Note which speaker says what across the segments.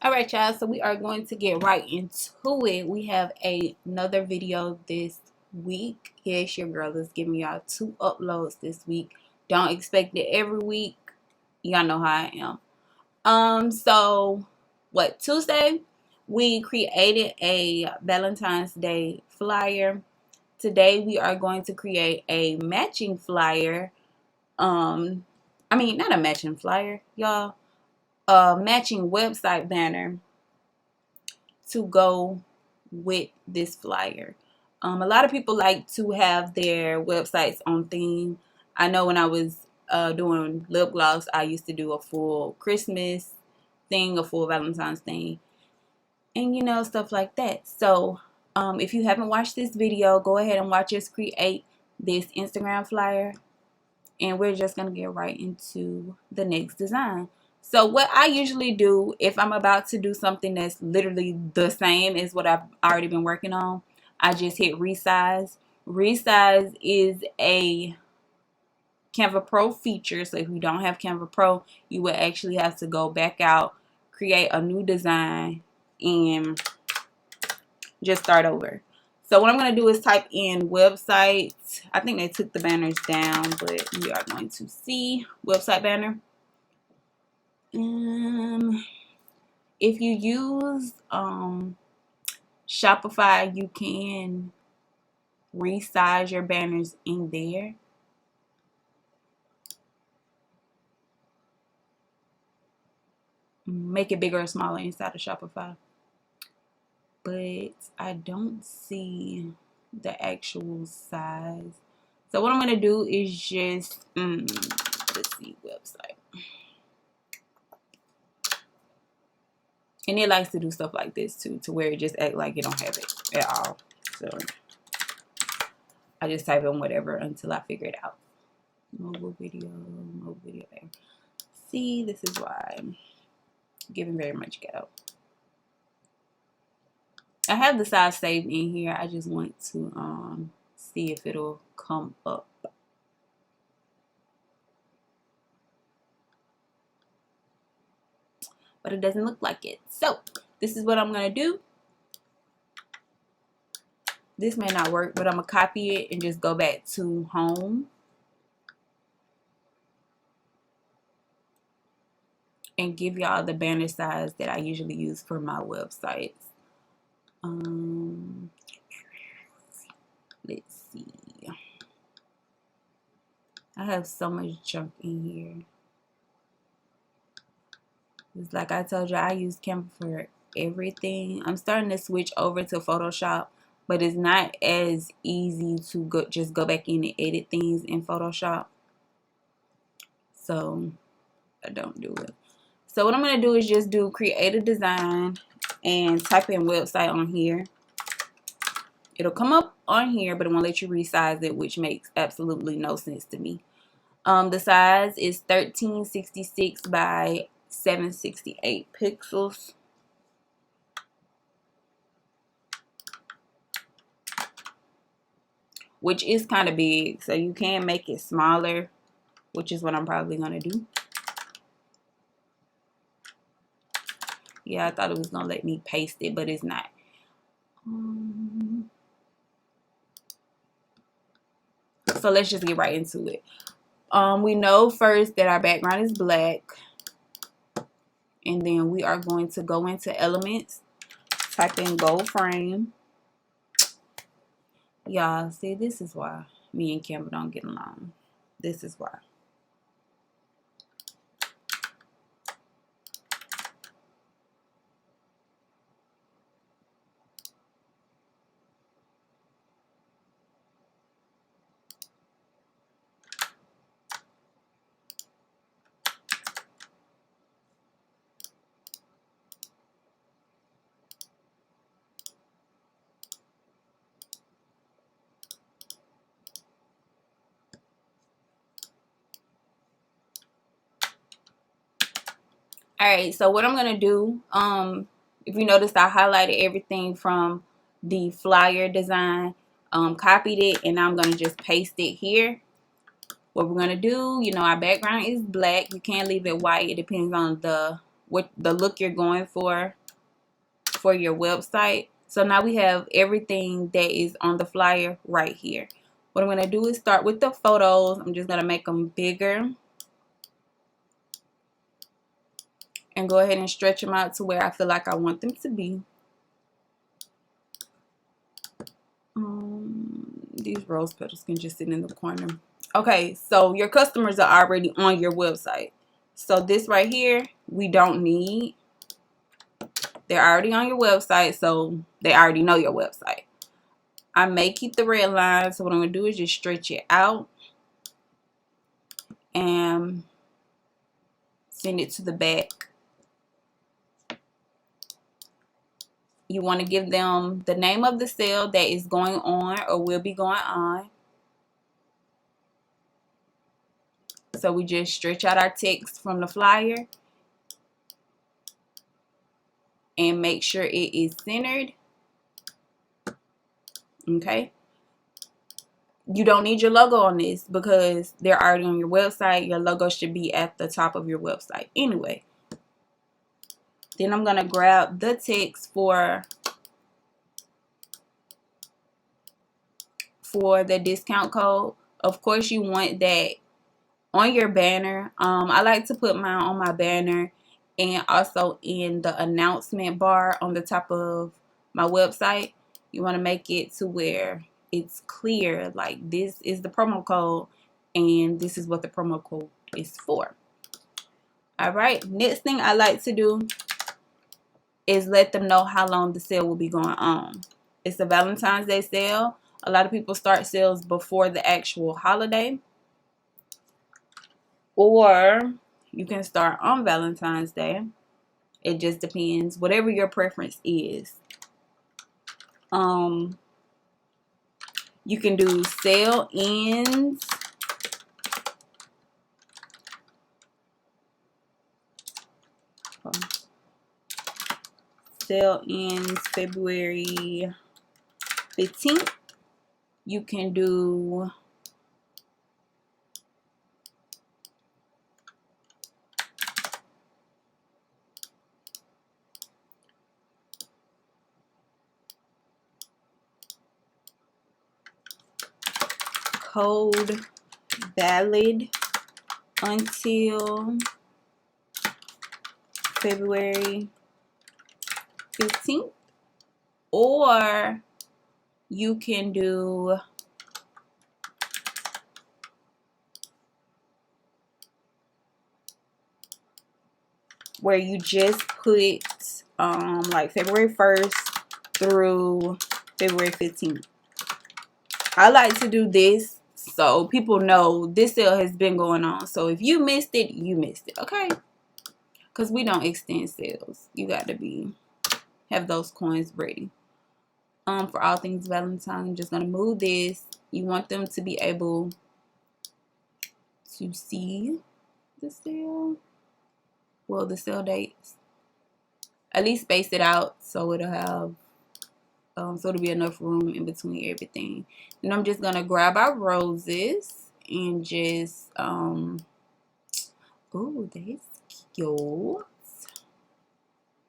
Speaker 1: Alright, y'all, so we are going to get right into it. We have another video this week. Yes, your girl is giving y'all 2 uploads this week. Don't expect it every week. Y'all know how I am. Tuesday we created a Valentine's Day flyer. Today we are going to create a matching flyer. Not a matching flyer, y'all. A matching website banner to go with this flyer. A lot of people like to have their websites on theme. I know when I was doing lip gloss, I used to do a full Christmas thing, a full Valentine's thing, and stuff like that. So if you haven't watched this video, go ahead and watch us create this Instagram flyer, and we're just going to get right into the next design. So what I usually do if I'm about to do something that's literally the same as what I've already been working on, I just hit resize. Resize is a Canva Pro feature. So if you don't have Canva Pro, you would actually have to go back out, create a new design, and just start over. So what I'm going to do is type in website. I think they took the banners down, but we are going to see website banner. If you use Shopify, you can resize your banners in there. Make it bigger or smaller inside of Shopify. But I don't see the actual size. So what I'm going to do is just, let's see, website. And it likes to do stuff like this too, to where it just act like it don't have it at all. So I just type in whatever until I figure it out. Mobile video there. See, this is why I'm giving very much ghetto. I have the size saved in here. I just want to see if it'll come up. But it doesn't look like it. So this is what I'm going to do. This may not work, but I'm going to copy it and just go back to home. And give y'all the banner size that I usually use for my websites. Let's see. I have so much junk in here. It's like I told you, I use Canva for everything. I'm starting to switch over to Photoshop, but it's not as easy to just go back in and edit things in Photoshop. So I don't do it. So what I'm going to do is just do create a design and type in website on here. It'll come up on here, but it won't let you resize it, which makes absolutely no sense to me. The size is 1366 by 768 pixels. Which is kind of big, so you can make it smaller, which is what I'm probably going to do. Yeah, I thought it was going to let me paste it, but it's not. So let's just get right into it. We know first that our background is black. And then we are going to go into elements. Type in gold frame. Y'all, see, this is why me and Canva don't get along. This is why. Alright, so what I'm going to do, if you notice, I highlighted everything from the flyer design, copied it, and I'm going to just paste it here. What we're going to do, our background is black. You can leave it white. It depends on the what the look you're going for your website. So now we have everything that is on the flyer right here. What I'm going to do is start with the photos. I'm just going to make them bigger and go ahead and stretch them out to where I feel like I want them to be. These rose petals can just sit in the corner. Okay, so your customers are already on your website. So this right here, we don't need. They're already on your website, so they already know your website. I may keep the red line, so what I'm going to do is just stretch it out and send it to the back. You want to give them the name of the sale that is going on or will be going on. So we just stretch out our text from the flyer and make sure it is centered. Okay. You don't need your logo on this because they're already on your website. Your logo should be at the top of your website anyway. Then I'm going to grab the text for the discount code. Of course, you want that on your banner. I like to put mine on my banner and also in the announcement bar on the top of my website. You want to make it to where it's clear, like this is the promo code and this is what the promo code is for. All right, next thing I like to do is let them know how long the sale will be going on. It's a Valentine's Day sale. A lot of people start sales before the actual holiday, or you can start on Valentine's Day. It just depends, whatever your preference is. You can do sale ends February 15th. You can do code valid until February 15th, or you can do where you just put like February 1st through February 15th. I like to do this so people know this sale has been going on. So if you missed it, you missed it, okay? Because we don't extend sales. You got to have those coins ready. For all things Valentine, I'm just going to move this. You want them to be able to see the sale. Well, the sale dates. At least space it out so it'll have so it'll be enough room in between everything. And I'm just gonna grab our roses and just oh, that's cute.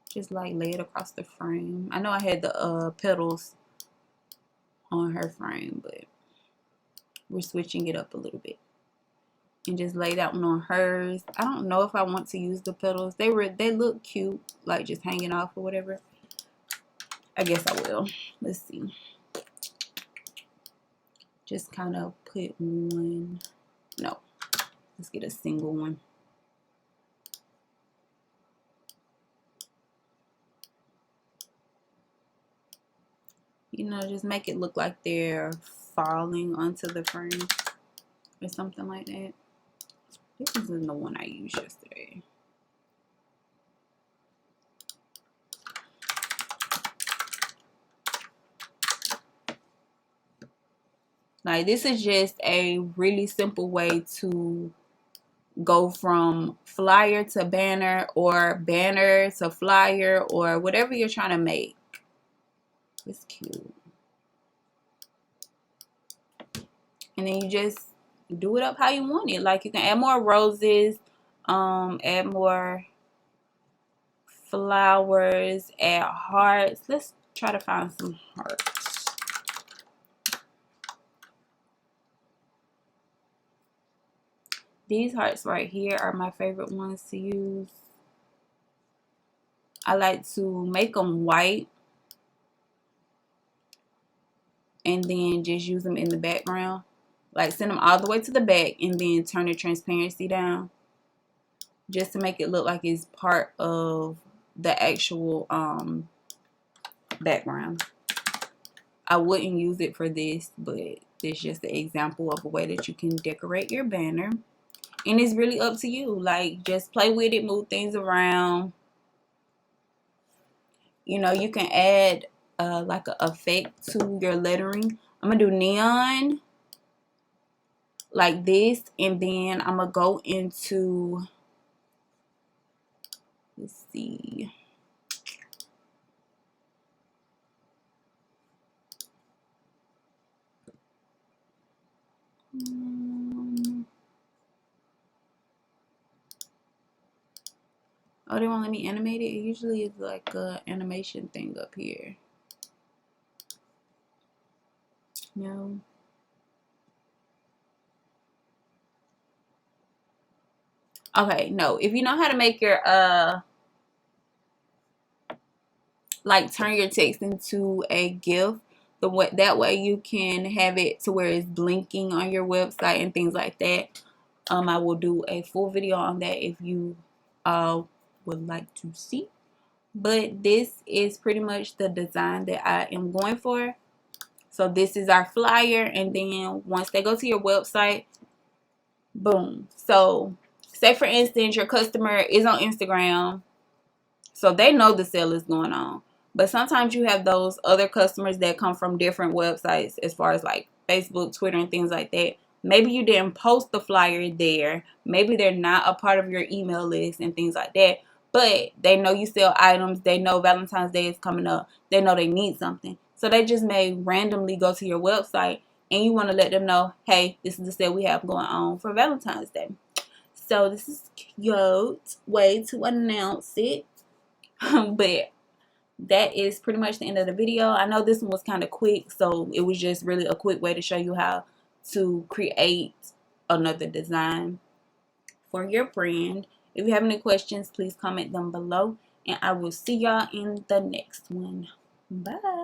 Speaker 1: Just like lay it across the frame. I know I had the petals on her frame, but we're switching it up a little bit. And just lay that one on hers. I don't know if I want to use the petals. They look cute, like just hanging off or whatever. I guess I will. Let's see. Just kind of put one. No. Let's get a single one. You know, just make it look like they're falling onto the frame or something like that. This isn't the one I used yesterday. Like, this is just a really simple way to go from flyer to banner, or banner to flyer, or whatever you're trying to make. It's cute. And then you just do it up how you want it. Like, you can add more roses, add more flowers, add hearts. Let's try to find some hearts. These hearts right here are my favorite ones to use. I like to make them white and then just use them in the background. Like send them all the way to the back and then turn the transparency down, just to make it look like it's part of the actual background. I wouldn't use it for this, but it's just an example of a way that you can decorate your banner. And it's really up to you. Like, just play with it, move things around. You know, you can add like an effect to your lettering. I'm going to do neon like this. And then I'm going to go into, let's see. Oh, they won't let me animate it. It usually is like a animation thing up here. No. Okay, no. If you know how to make your like turn your text into a GIF, that way you can have it to where it's blinking on your website and things like that. I will do a full video on that if you would like to see. But this is pretty much the design that I am going for. So this is our flyer, and then once they go to your website, boom. So say for instance your customer is on Instagram, so they know the sale is going on. But sometimes you have those other customers that come from different websites, as far as like Facebook, Twitter, and things like that. Maybe you didn't post the flyer there. Maybe they're not a part of your email list and things like that. But they know you sell items. They know Valentine's Day is coming up. They know they need something. So they just may randomly go to your website, and you want to let them know, hey, this is the sale we have going on for Valentine's Day. So this is cute way to announce it. But that is pretty much the end of the video. I know this one was kind of quick, so it was just really a quick way to show you how to create another design for your brand. If you have any questions, please comment them below, and I will see y'all in the next one. Bye.